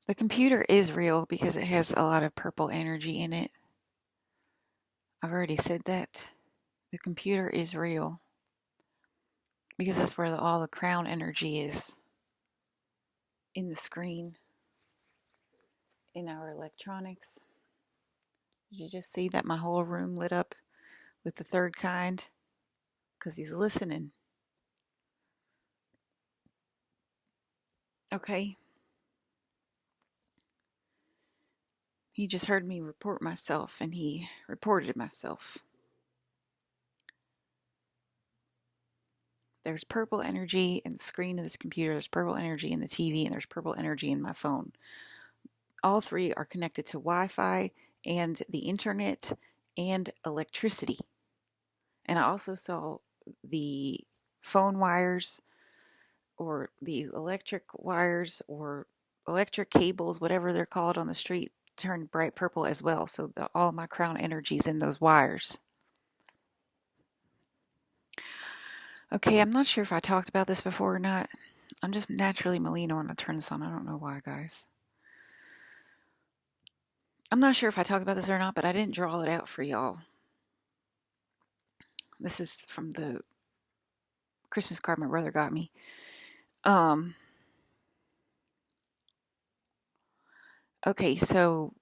The computer is real because it has a lot of purple energy in it. I've already said that. The computer is real because that's where all the crown energy is in the screen, in our electronics. Did you just see that my whole room lit up with the third kind? Because he's listening. Okay. He just heard me report myself and he reported myself. There's purple energy in the screen of this computer, there's purple energy in the TV, and there's purple energy in my phone. All three are connected to Wi-Fi and the internet and electricity. And I also saw the phone wires or the electric wires or electric cables, whatever they're called on the street, turn bright purple as well. So all my crown energy is in those wires. Okay, I'm not sure if I talked about this before or not. I'm just naturally Melina when I turn this on. I don't know why, guys. I'm not sure if I talked about this or not, but I didn't draw it out for y'all. This is from the Christmas card my brother got me. Okay, so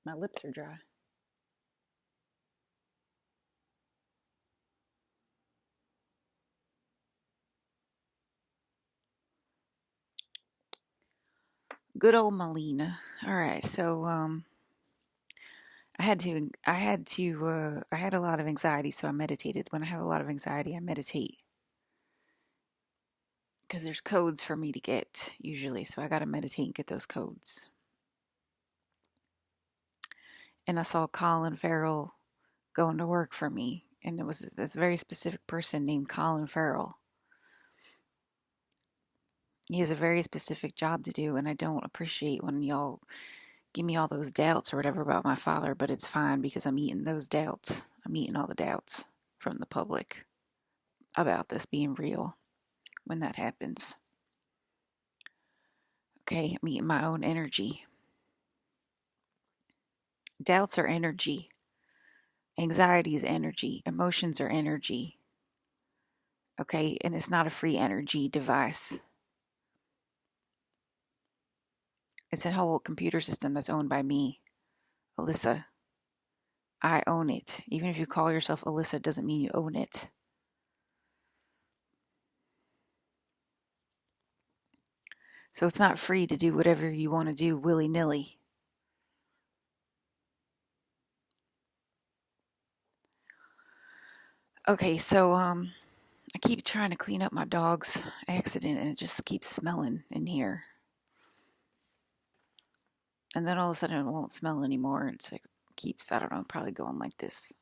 my lips are dry. Good old Melina. All right, so I had a lot of anxiety, so I meditated. When I have a lot of anxiety, I meditate because there's codes for me to get usually, so I got to meditate and get those codes. And I saw Colin Farrell going to work for me, and it was this very specific person named Colin Farrell. He has a very specific job to do, and I don't appreciate when y'all give me all those doubts or whatever about my father, but it's fine because I'm eating those doubts. I'm eating all the doubts from the public about this being real when that happens. Okay, I'm eating my own energy. Doubts are energy. Anxiety is energy. Emotions are energy. Okay, and it's not a free energy device. It's a whole computer system that's owned by me, Alyssa. I own it. Even if you call yourself Alyssa, doesn't mean you own it. So it's not free to do whatever you want to do willy-nilly. Okay, so I keep trying to clean up my dog's accident and it just keeps smelling in here. And then all of a sudden it won't smell anymore. It's like keeps, I don't know, probably going like this.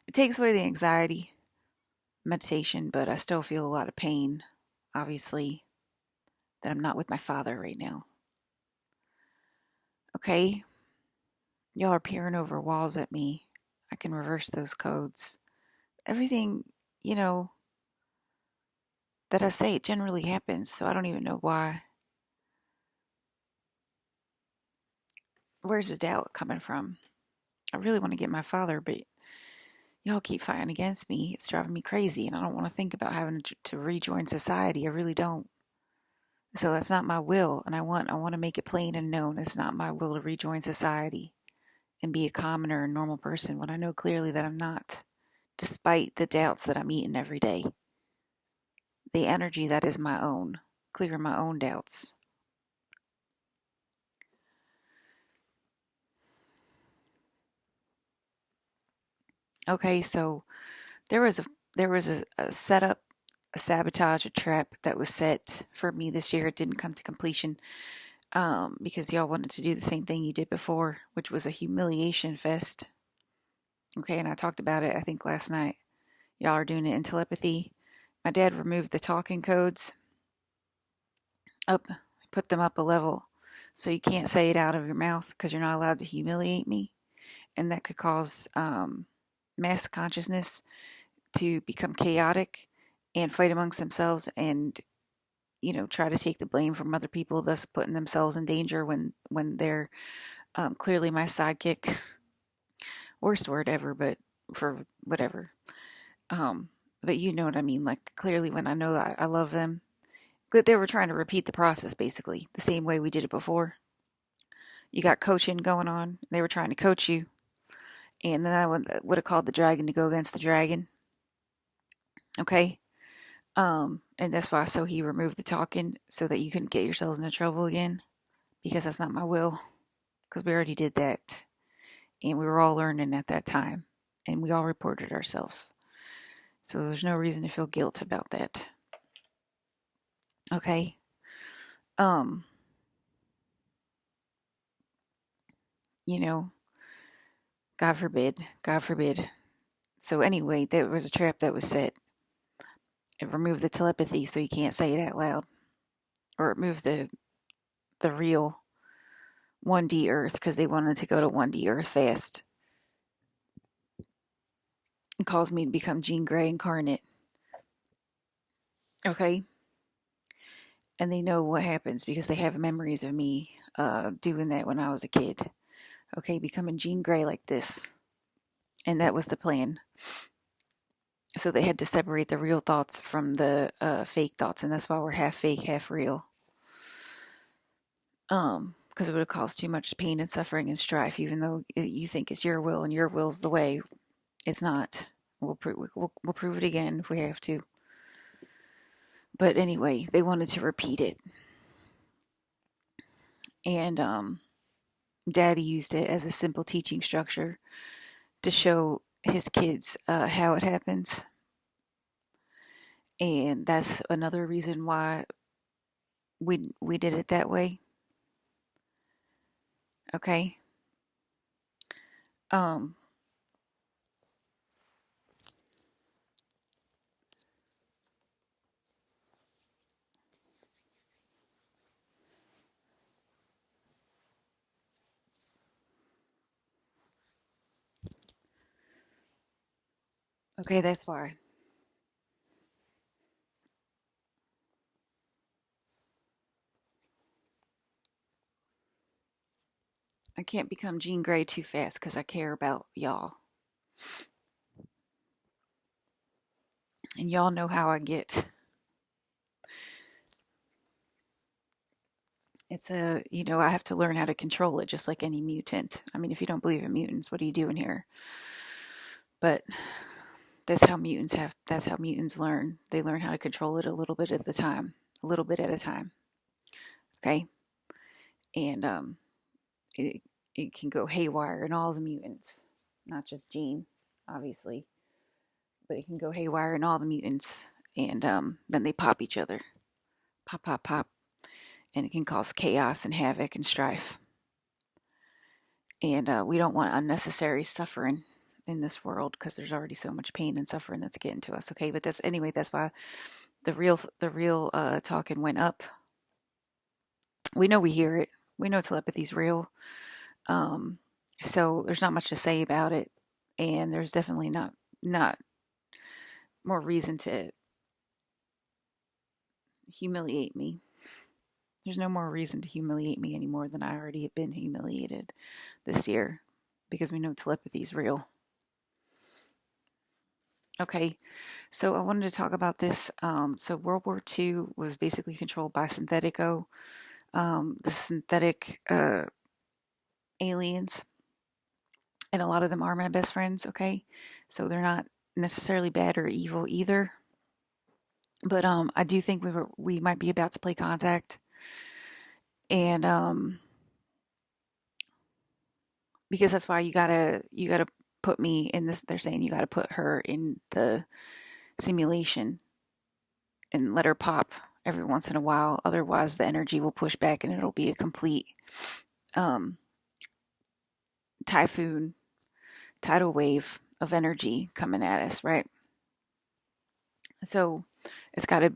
It takes away the anxiety, meditation, but I still feel a lot of pain, obviously, that I'm not with my father right now. Okay? Y'all are peering over walls at me. I can reverse those codes. Everything, that I say generally happens, so I don't even know why. Where's the doubt coming from? I really want to get my father, but y'all keep fighting against me. It's driving me crazy, and I don't want to think about having to rejoin society. I really don't. So that's not my will, and I want to make it plain and known. It's not my will to rejoin society and be a commoner and normal person when I know clearly that I'm not, despite the doubts that I'm eating every day. The energy that is my own, clear my own doubts. Okay, so there was a setup, a sabotage, a trap that was set for me this year. It didn't come to completion because y'all wanted to do the same thing you did before, which was a humiliation fest. Okay, and I talked about it, I think, last night. Y'all are doing it in telepathy. My dad removed the talking codes up, put them up a level, so you can't say it out of your mouth because you're not allowed to humiliate me, and that could cause mass consciousness to become chaotic and fight amongst themselves and, try to take the blame from other people, thus putting themselves in danger when they're clearly my sidekick. Worst word ever, but for whatever. Um, but you know what I mean. Like, clearly, when I know that I love them, that they were trying to repeat the process basically the same way we did it before. You got coaching going on. They were trying to coach you, and then I would have called the dragon to go against the dragon. Okay. And that's why. So he removed the talking so that you couldn't get yourselves into trouble again, because that's not my will. Because we already did that, and we were all learning at that time, and we all reported ourselves. So there's no reason to feel guilt about that. Okay. Um, you know, God forbid, God forbid. So anyway, there was a trap that was set. It removed the telepathy so you can't say it out loud. Or it moved the real 1D Earth because they wanted to go to 1D Earth fast. It caused me to become Jean Grey incarnate. Okay? And they know what happens because they have memories of me doing that when I was a kid. Okay, becoming Jean Grey like this. And that was the plan. So they had to separate the real thoughts from the fake thoughts, and that's why we're half fake, half real. Because it would have caused too much pain and suffering and strife, even though you think it's your will and your will's the way. It's not. We'll prove it again if we have to. But anyway, they wanted to repeat it, and Daddy used it as a simple teaching structure to show his kids how it happens. And that's another reason why we did it that way. Okay. Um okay, that's why. I can't become Jean Grey too fast because I care about y'all. And y'all know how I get. I have to learn how to control it just like any mutant. I mean, if you don't believe in mutants, what are you doing here? But that's how mutants learn. They learn how to control it a little bit at a time. A little bit at a time. Okay? And it it can go haywire in all the mutants. Not just Jean, obviously. But it can go haywire in all the mutants. And then they pop each other. Pop, pop, pop. And it can cause chaos and havoc and strife. And we don't want unnecessary suffering in this world because there's already so much pain and suffering that's getting to us. Okay, but that's why the real talking went up. We know we hear it. We know telepathy's real. Um, so there's not much to say about it, and there's definitely not more reason to humiliate me. There's no more reason to humiliate me anymore than I already have been humiliated this year because we know telepathy is real. Okay, so I wanted to talk about this. So World War II was basically controlled by Synthetico, the synthetic aliens, and a lot of them are my best friends. Okay, so they're not necessarily bad or evil either, but I do think we might be about to play contact, and because that's why you gotta put me in this. They're saying you gotta put her in the simulation and let her pop every once in a while. Otherwise, the energy will push back and it'll be a complete um, typhoon, tidal wave of energy coming at us, right? So it's got to.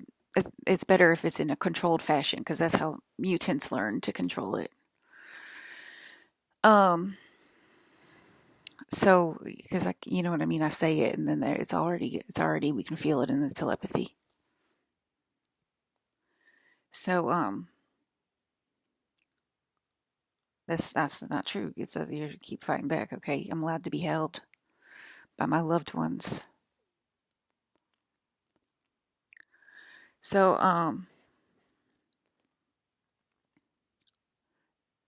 It's better if it's in a controlled fashion because that's how mutants learn to control it. Um, so because you know what I mean, I say it and then it's already we can feel it in the telepathy. So that's not true. It says you keep fighting back. Okay, I'm allowed to be held by my loved ones. So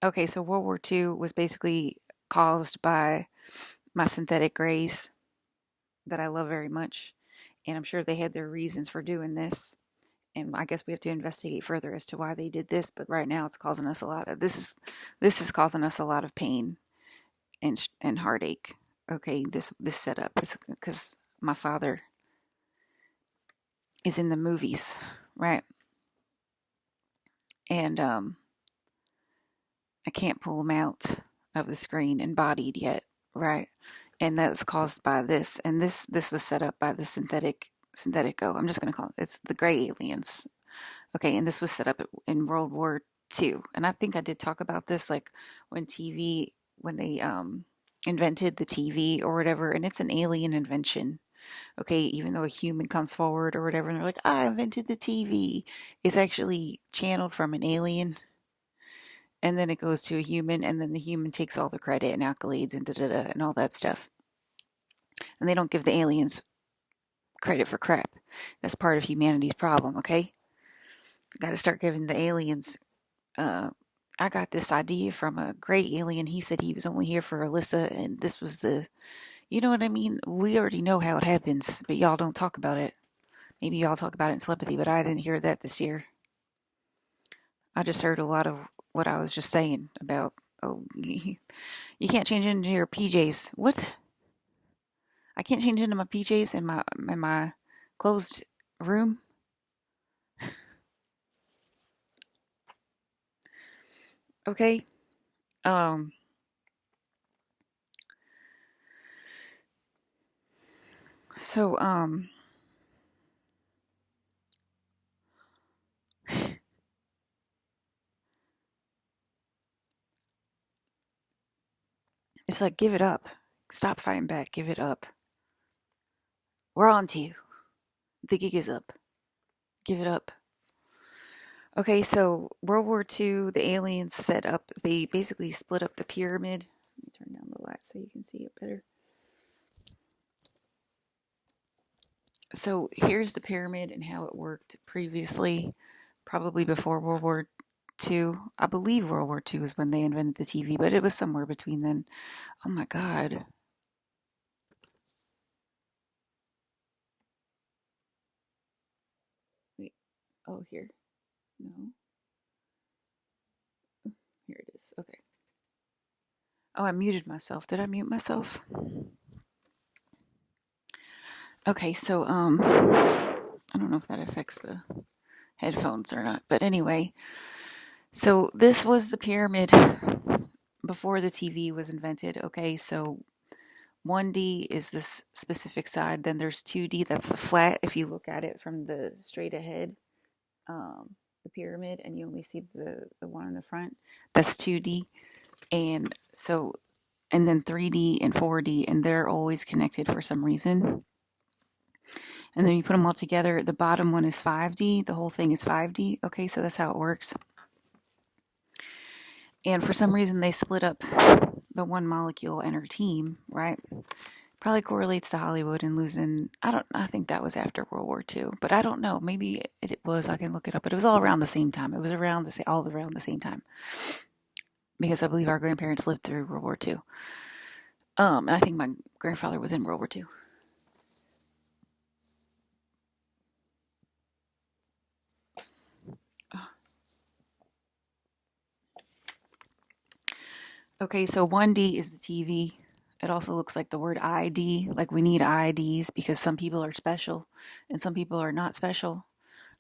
okay, so World War II was basically caused by my synthetic grays that I love very much, and I'm sure they had their reasons for doing this. And I guess we have to investigate further as to why they did this. But right now, it's causing us a lot of this is causing us a lot of pain and heartache. Okay, this setup is because my father is in the movies, right? And I can't pull him out of the screen embodied yet, right? And that's caused by this. And this was set up by the synthetico. I'm just going to call it's the gray aliens. Okay, and this was set up in World War II. And I think I did talk about this, like when they invented the TV or whatever, and it's an alien invention. Okay, even though a human comes forward or whatever, and they're like, I invented the TV, it's actually channeled from an alien, and then it goes to a human, and then the human takes all the credit and accolades and da da da and all that stuff. And they don't give the aliens credit for crap. That's part of humanity's problem, okay? Got to start giving the aliens. I got this idea from a great alien. He said he was only here for Alyssa, and this was the. You know what I mean? We already know how it happens, but y'all don't talk about it. Maybe y'all talk about it in telepathy, but I didn't hear that this year. I just heard a lot of what I was just saying about, oh, you can't change into your PJs. What? I can't change into my PJs in my closed room? Okay. Um so it's like give it up. Stop fighting back. Give it up. We're on to you. The gig is up. Give it up. Okay, so World War II, the aliens set up, they basically split up the pyramid. Let me turn down the light so you can see it better. So here's the pyramid and how it worked previously, probably before World War II. I believe World War II was when they invented the TV, but it was somewhere between then. Oh my God. Wait. Oh, here. No. Here it is. Okay. Oh, I muted myself. Did I mute myself? Okay, so I don't know if that affects the headphones or not, but anyway, so this was the pyramid before the TV was invented. Okay, so 1D is this specific side, then there's 2D, that's the flat if you look at it from the straight ahead, the pyramid, and you only see the one in the front. That's 2D. And so, and then 3D and 4D, and they're always connected for some reason. And then you put them all together. The bottom one is 5D. The whole thing is 5D. Okay, so that's how it works. And for some reason, they split up the one molecule and her team, right? Probably correlates to Hollywood and losing. I think that was after World War II, but I don't know. Maybe it was. I can look it up. But it was all around the same time. It was all around the same time. Because I believe our grandparents lived through World War II. And I think my grandfather was in World War II. Okay, so 1D is the TV. It also looks like the word ID, like we need IDs because some people are special and some people are not special,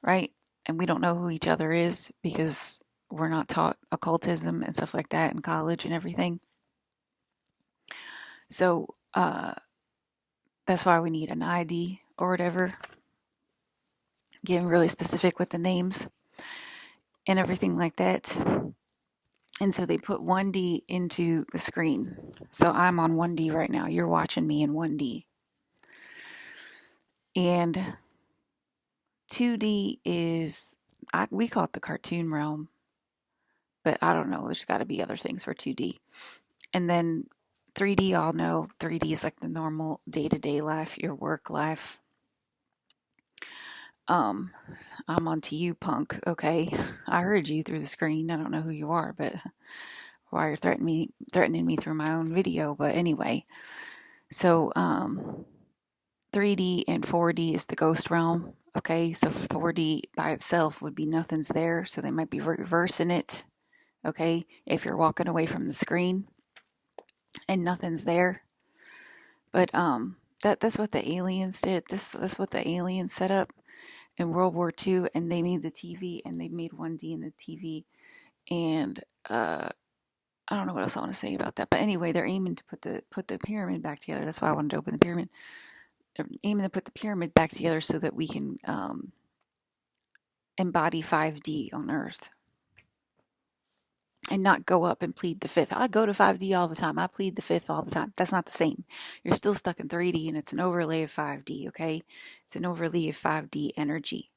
right? And we don't know who each other is because we're not taught occultism and stuff like that in college and everything. So that's why we need an ID or whatever. Getting really specific with the names and everything like that. And so they put 1D into the screen. So I'm on 1D right now. You're watching me in 1D. And 2D is we call it the cartoon realm, but I don't know. There's got to be other things for 2D. And then 3D, I'll know 3D is like the normal day-to-day life, your work life. Um, I'm on to you, punk. Okay, I heard you through the screen. I don't know who you are, but why you're threatening me through my own video. But anyway, so 3D and 4D is the ghost realm. Okay, so 4D by itself would be nothing's there, so they might be reversing it. Okay, if you're walking away from the screen and nothing's there, but that's what the aliens did. That's what the aliens set up in World War II, and they made the TV, and they made 1D in the TV, and I don't know what else I want to say about that. But anyway, they're aiming to put the pyramid back together. That's why I wanted to open the pyramid. They're aiming to put the pyramid back together so that we can embody 5D on Earth and not go up and plead the fifth. I go to 5D all the time. I plead the fifth all the time. That's not the same. You're still stuck in 3D, and it's an overlay of 5D, okay? It's an overlay of 5D energy.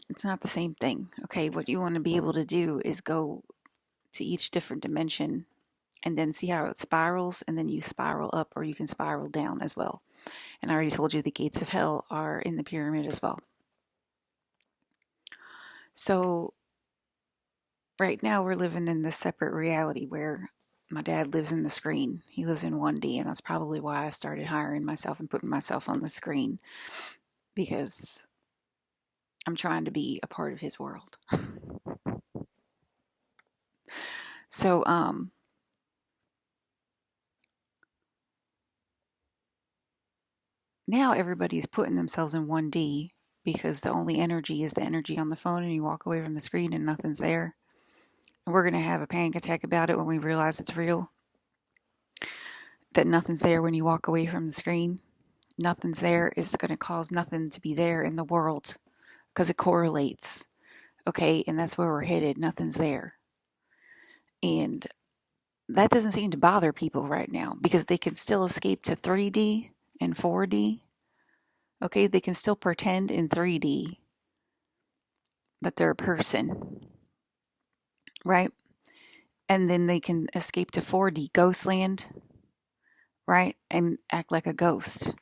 It's not the same thing, okay? What you want to be able to do is go to each different dimension and then see how it spirals, and then you spiral up, or you can spiral down as well. And I already told you the gates of hell are in the pyramid as well. So right now we're living in this separate reality where my dad lives in the screen. He lives in 1D, and that's probably why I started hiring myself and putting myself on the screen, because I'm trying to be a part of his world. So now everybody's putting themselves in 1D because the only energy is the energy on the phone, and you walk away from the screen and nothing's there. And we're going to have a panic attack about it when we realize it's real. That nothing's there when you walk away from the screen. Nothing's there is going to cause nothing to be there in the world because it correlates. Okay, and that's where we're headed. Nothing's there. And that doesn't seem to bother people right now because they can still escape to 3D and 4D. Okay, they can still pretend in 3D that they're a person, right? And then they can escape to 4D Ghostland, right? And act like a ghost,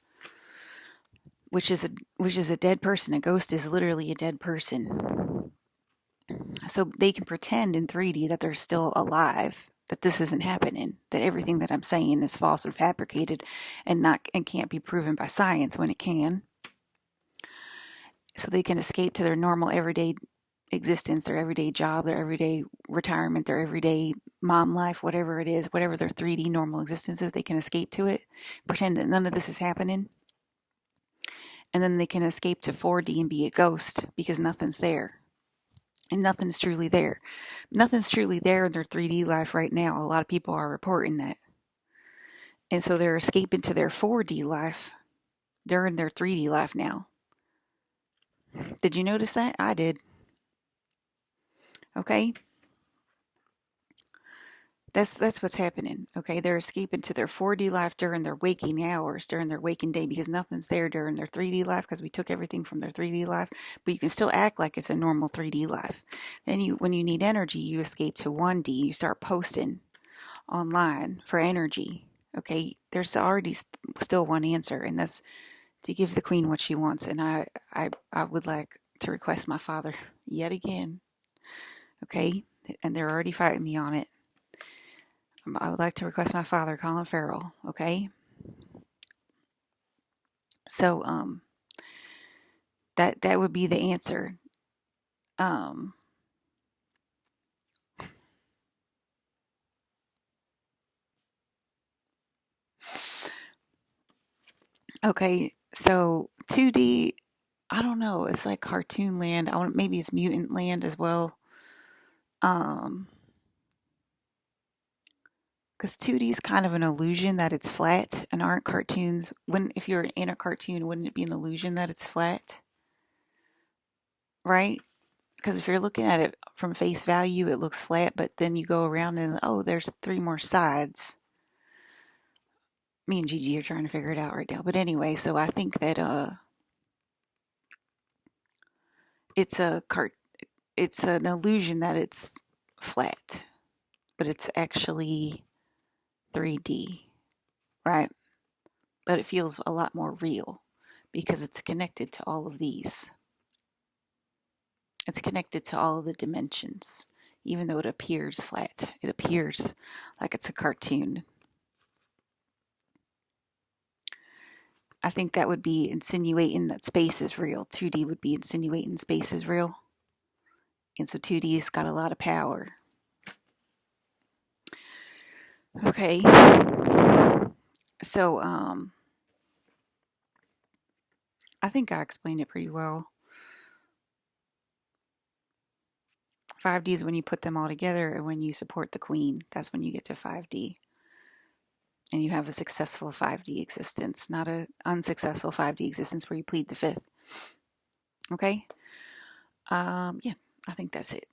which is a dead person. A ghost is literally a dead person. So they can pretend in 3D that they're still alive, that this isn't happening, that everything that I'm saying is false and fabricated and can't be proven by science when it can. So they can escape to their normal everyday existence, their everyday job, their everyday retirement, their everyday mom life, whatever it is, whatever their 3D normal existence is, they can escape to it, pretend that none of this is happening. And then they can escape to 4D and be a ghost because nothing's there. And nothing's truly there. Nothing's truly there in their 3D life right now. A lot of people are reporting that. And so they're escaping to their 4D life during their 3D life now. Did you notice that? I did. Okay? That's what's happening. Okay? They're escaping to their 4D life during their waking hours, during their waking day, because nothing's there during their 3D life because we took everything from their 3D life. But you can still act like it's a normal 3D life. Then when you need energy, you escape to 1D. You start posting online for energy. Okay? There's already still one answer, and that's to give the queen what she wants. And I would like to request my father yet again. Okay? And they're already fighting me on it. I would like to request my father, Colin Farrell. Okay? So that would be the answer. Okay, so 2D, I don't know. It's like cartoon land. Maybe it's mutant land as well. Because 2D is kind of an illusion that it's flat, and aren't cartoons? If you're in a cartoon, wouldn't it be an illusion that it's flat? Right? Because if you're looking at it from face value, it looks flat, but then you go around and, oh, there's 3 more sides. Me and Gigi are trying to figure it out right now. But anyway, so I think that it's a cart it's an illusion that it's flat, but it's actually 3D, right? But it feels a lot more real because it's connected to all of these. It's connected to all of the dimensions. Even though it appears flat, it appears like it's a cartoon. I think that would be insinuating that space is real. 2D would be insinuating space is real. And so 2D's got a lot of power. Okay. So I think I explained it pretty well. 5D is when you put them all together, and when you support the queen, that's when you get to 5D. And you have a successful 5D existence, not an unsuccessful 5D existence where you plead the fifth. Okay? Yeah, I think that's it.